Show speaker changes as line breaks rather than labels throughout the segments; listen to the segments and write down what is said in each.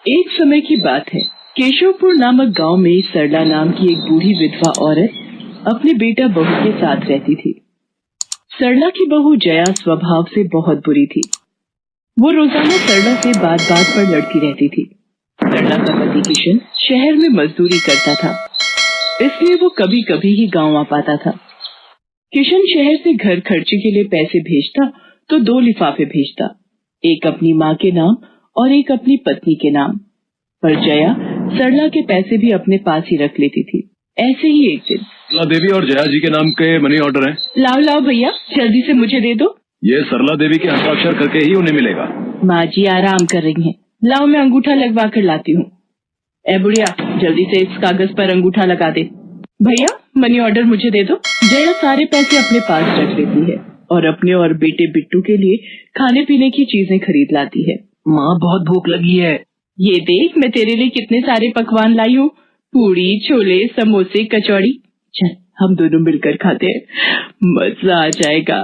एक समय की बात है। केशवपुर नामक गांव में सरला नाम की एक बूढ़ी विधवा औरत अपने बेटा बहू के साथ रहती थी। सरला की बहू जया स्वभाव से बहुत बुरी थी। वो रोजाना सरला से बात बात पर लड़ती रहती थी। सरला का पति किशन शहर में मजदूरी करता था, इसलिए वो कभी कभी ही गांव आ पाता था। किशन शहर से घर खर्चे के लिए पैसे भेजता तो 2 लिफाफे भेजता, एक अपनी माँ के नाम और एक अपनी पत्नी के नाम। पर जया सरला के पैसे भी अपने पास ही रख लेती थी। ऐसे ही एक दिन
सरला देवी और जया जी के नाम के मनी ऑर्डर हैं।
लाओ लाओ भैया, जल्दी से मुझे दे दो।
ये सरला देवी के हस्ताक्षर करके ही उन्हें मिलेगा।
माँ जी आराम कर रही हैं, लाओ मैं अंगूठा लगवा कर लाती हूँ। ए बुढ़िया, जल्दी से इस कागज पर अंगूठा लगा दे। भैया मनी ऑर्डर मुझे दे दो। जया सारे पैसे अपने पास रख लेती है और अपने और बेटे बिट्टू के लिए खाने पीने की चीजें खरीद लाती है।
माँ बहुत भूख लगी है।
ये देख मैं तेरे लिए कितने सारे पकवान लाई हूँ, पूड़ी, छोले, समोसे, कचौड़ी। चल हम दोनों मिलकर खाते हैं, मजा आ जाएगा।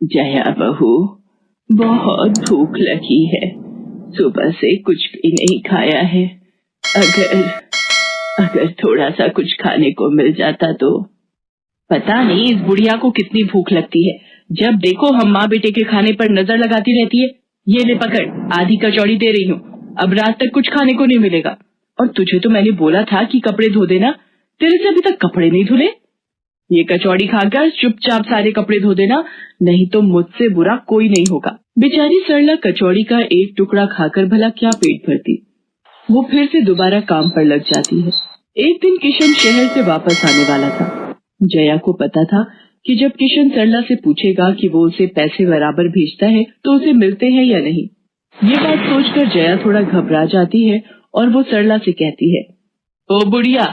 जया बहू, बहुत भूख लगी है, सुबह से कुछ भी नहीं खाया है। अगर थोड़ा सा कुछ खाने को मिल जाता तो। पता नहीं इस बुढ़िया को कितनी भूख लगती है, जब देखो हम माँ बेटे के खाने पर नजर लगाती रहती है। ये ले पकड़, आधी कचौड़ी दे रही हूँ, अब रात तक कुछ खाने को नहीं मिलेगा। और तुझे तो मैंने बोला था कि कपड़े धो देना, तेरे से अभी तक कपड़े नहीं धुले। ये कचौड़ी खाकर चुपचाप सारे कपड़े धो देना, नहीं तो मुझसे बुरा कोई नहीं होगा। बेचारी सरला कचौड़ी का एक टुकड़ा खाकर भला क्या पेट भरती। वो फिर से दोबारा काम पर लग जाती है। एक दिन किशन शहर से वापस आने वाला था। जया को पता था कि जब किशन सरला से पूछेगा कि वो उसे पैसे बराबर भेजता है तो उसे मिलते हैं या नहीं। ये बात सोचकर जया थोड़ा घबरा जाती है और वो सरला से कहती है, ओ बुढ़िया,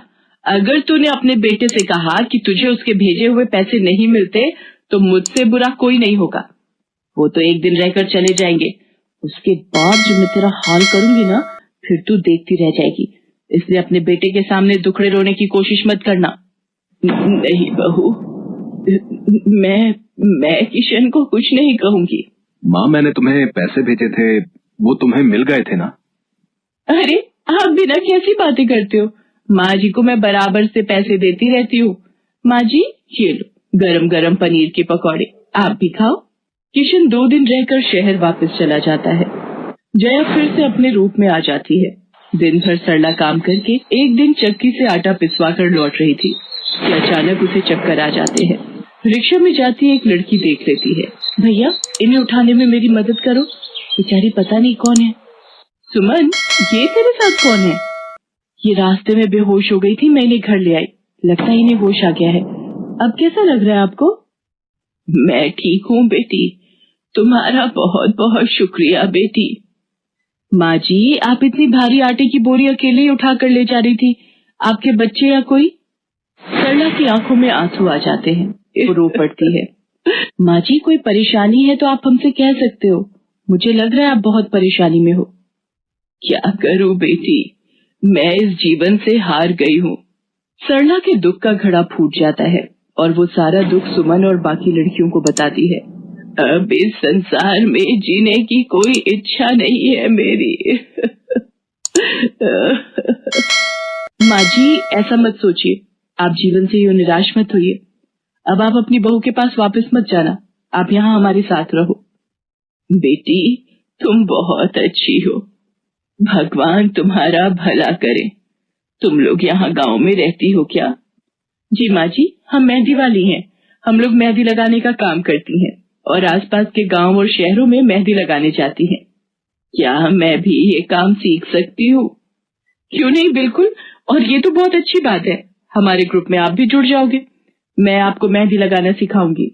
अगर तूने अपने बेटे से कहा कि तुझे उसके भेजे हुए पैसे नहीं मिलते तो मुझसे बुरा कोई नहीं होगा। वो तो एक दिन रहकर चले जाएंगे, उसके बाद जो मैं तेरा हाल करूंगी ना, फिर तू देखती रह जाएगी। इसलिए अपने बेटे के सामने दुखड़े रोने की कोशिश मत करना। नहीं बहू, मैं किशन को कुछ नहीं कहूंगी।
माँ, मैंने तुम्हें पैसे भेजे थे, वो तुम्हें मिल गए थे ना?
अरे आप बिना कैसी बातें करते हो, माँ जी को मैं बराबर से पैसे देती रहती हूँ। माँ जी ये लो गरम गरम पनीर के पकौड़े, आप भी खाओ। किशन 2 दिन रहकर शहर वापस चला जाता है। जया फिर से अपने रूप में आ जाती है। दिन भर सरला काम करके एक दिन चक्की से आटा पिसवा कर लौट रही थी कि अचानक उसे चक्कर आ जाते हैं। रिक्शा में जाती एक लड़की देख लेती है। भैया इन्हें उठाने में मेरी मदद करो, बेचारी पता नहीं कौन है। सुमन, ये तेरे साथ कौन है? ये रास्ते में बेहोश हो गई थी, मैं इन्हें घर ले आई, लगता है इन्हें होश आ गया है। अब कैसा लग रहा है आपको? मैं ठीक हूँ बेटी, तुम्हारा बहुत बहुत शुक्रिया बेटी। माँ जी, आप इतनी भारी आटे की बोरी अकेले ही उठा कर ले जा रही थी, आपके बच्चे या कोई? सरला की आंखों में आंसू आ जाते हैं, वो रो पड़ती है। माँ जी, कोई परेशानी है तो आप हमसे कह सकते हो, मुझे लग रहा है आप बहुत परेशानी में हो। क्या करूं बेटी, मैं इस जीवन से हार गई हूँ। सरला के दुख का घड़ा फूट जाता है और वो सारा दुख सुमन और बाकी लड़कियों को बताती है। अब इस संसार में जीने की कोई इच्छा नहीं है मेरी। माँ जी, ऐसा मत सोचिए, आप जीवन से यूं निराश मत होइए। अब आप अपनी बहू के पास वापस मत जाना, आप यहाँ हमारे साथ रहो। बेटी तुम बहुत अच्छी हो, भगवान तुम्हारा भला करे। तुम लोग यहाँ गांव में रहती हो क्या? जी माँ जी, हम मेहंदी वाली हैं, हम लोग मेहंदी लगाने का काम करती हैं और आसपास के गांव और शहरों में मेहंदी लगाने जाती हैं। क्या मैं भी ये काम सीख सकती हूँ? क्यों नहीं, बिल्कुल, और ये तो बहुत अच्छी बात है, हमारे ग्रुप में आप भी जुड़ जाओगे, मैं आपको मेहंदी लगाना सिखाऊंगी।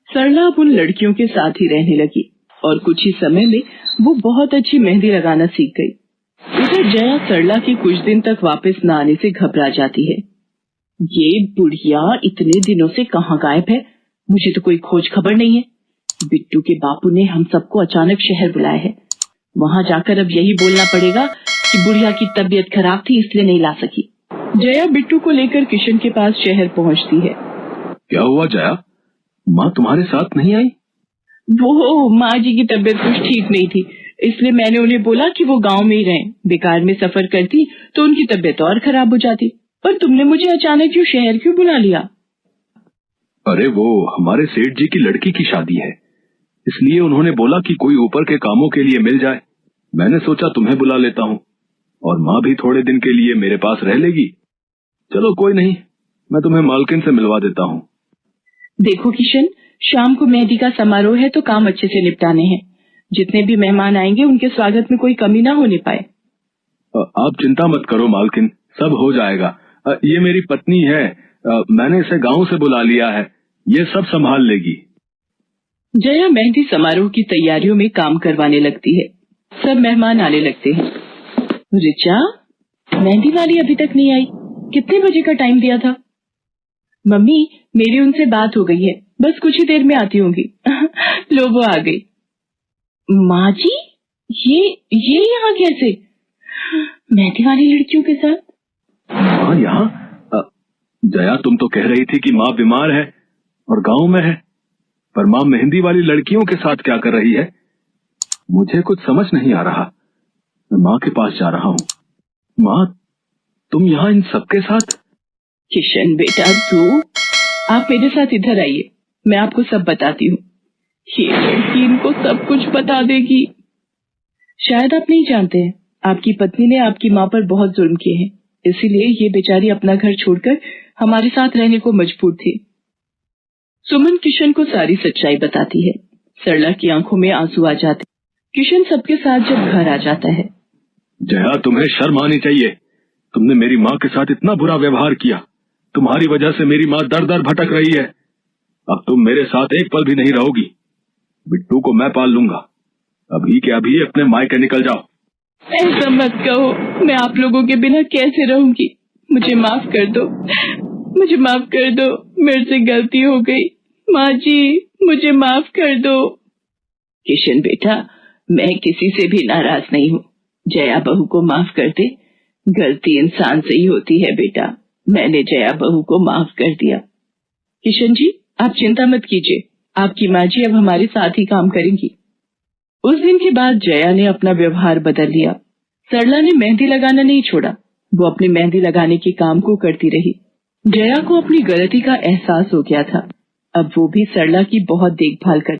सरला अब उन लड़कियों के साथ ही रहने लगी और कुछ ही समय में वो बहुत अच्छी मेहंदी लगाना सीख गई। इधर जया सरला के कुछ दिन तक वापस न आने से घबरा जाती है। ये बुढ़िया इतने दिनों से कहाँ गायब है, मुझे तो कोई खोज खबर नहीं है। बिट्टू के बापू ने हम सबको अचानक शहर बुलाया है, वहाँ जाकर अब यही बोलना पड़ेगा कि बुढ़िया की तबीयत खराब थी इसलिए नहीं ला सकी। जया बिट्टू को लेकर किशन के पास शहर पहुँचती है।
क्या हुआ जया, माँ तुम्हारे साथ नहीं आई?
वो माँ जी की तबीयत कुछ ठीक नहीं थी, इसलिए मैंने उन्हें बोला कि वो गांव में ही रहें। बेकार में सफर करती तो उनकी तबीयत और खराब हो जाती। पर तुमने मुझे अचानक क्यों शहर क्यों बुला लिया?
अरे वो हमारे सेठ जी की लड़की की शादी है, इसलिए उन्होंने बोला कि कोई ऊपर के कामों के लिए मिल जाए। मैंने सोचा तुम्हें बुला लेता हूँ, और माँ भी थोड़े दिन के लिए मेरे पास रह लेगी। चलो कोई नहीं, मैं तुम्हें मालकिन से मिलवा देता हूँ।
देखो किशन, शाम को मेहंदी का समारोह है तो काम अच्छे से निपटाने हैं। जितने भी मेहमान आएंगे उनके स्वागत में कोई कमी ना होने पाए।
आप चिंता मत करो मालकिन, सब हो जाएगा। ये मेरी पत्नी है, मैंने इसे गांव से बुला लिया है, ये सब संभाल लेगी।
जया मेहंदी समारोह की तैयारियों में काम करवाने लगती है। सब मेहमान आने लगते हैं। रिचा, मेहंदी वाली अभी तक नहीं आई, कितने बजे का टाइम दिया था? मम्मी, मेरी उनसे बात हो गई है, बस कुछ ही देर में आती होंगी। लो वो आ गई। माँ जी, ये यहाँ कैसे? मेहंदी वाली लड़कियों के साथ?
हाँ यहाँ? जया, तुम तो कह रही थी कि माँ बीमार है और गांव में है, पर माँ मेहंदी वाली लड़कियों के साथ क्या कर रही है? मुझे कुछ समझ नहीं आ रहा। मैं माँ के पास जा रहा हूँ। माँ, तुम यहाँ इन सबके साथ?
किशन बेटा, आप मेरे साथ इधर आइए, मैं आपको सब बताती हूँ। ये लड़की इनको सब कुछ बता देगी। शायद आप नहीं जानते हैं, आपकी पत्नी ने आपकी माँ पर बहुत जुल्म किए हैं, इसीलिए ये बेचारी अपना घर छोड़कर हमारे साथ रहने को मजबूर थी। सुमन किशन को सारी सच्चाई बताती है। सरला की आंखों में आंसू आ जाते। किशन सबके साथ जब घर आ जाता है।
जया, तुम्हें शर्म आनी चाहिए। तुमने मेरी माँ के साथ इतना बुरा व्यवहार किया। तुम्हारी वजह से मेरी माँ दर दर भटक रही है। अब तुम मेरे साथ एक पल भी नहीं रहोगी। बिट्टू को मैं पाल लूंगा। अभी के अभी अपने मायके निकल जाओ।
ऐसा मत कहो, मैं आप लोगों के बिना कैसे रहूंगी? मुझे माफ कर दो, मुझे माफ कर दो, मेरे से गलती हो गई। माँ जी, मुझे माफ कर दो। किशन बेटा, मैं किसी से भी नाराज नहीं हूँ। जया बहू को माफ कर दे, गलती इंसान से ही होती है बेटा। मैंने जया बहू को माफ कर दिया। किशन जी, आप चिंता मत कीजिए, आपकी माँ जी अब हमारे साथ ही काम करेंगी। उस दिन के बाद जया ने अपना व्यवहार बदल लिया। सरला ने मेहंदी लगाना नहीं छोड़ा, वो अपनी मेहंदी लगाने के काम को करती रही। जया को अपनी गलती का एहसास हो गया था। अब वो भी सरला की बहुत देखभाल करती।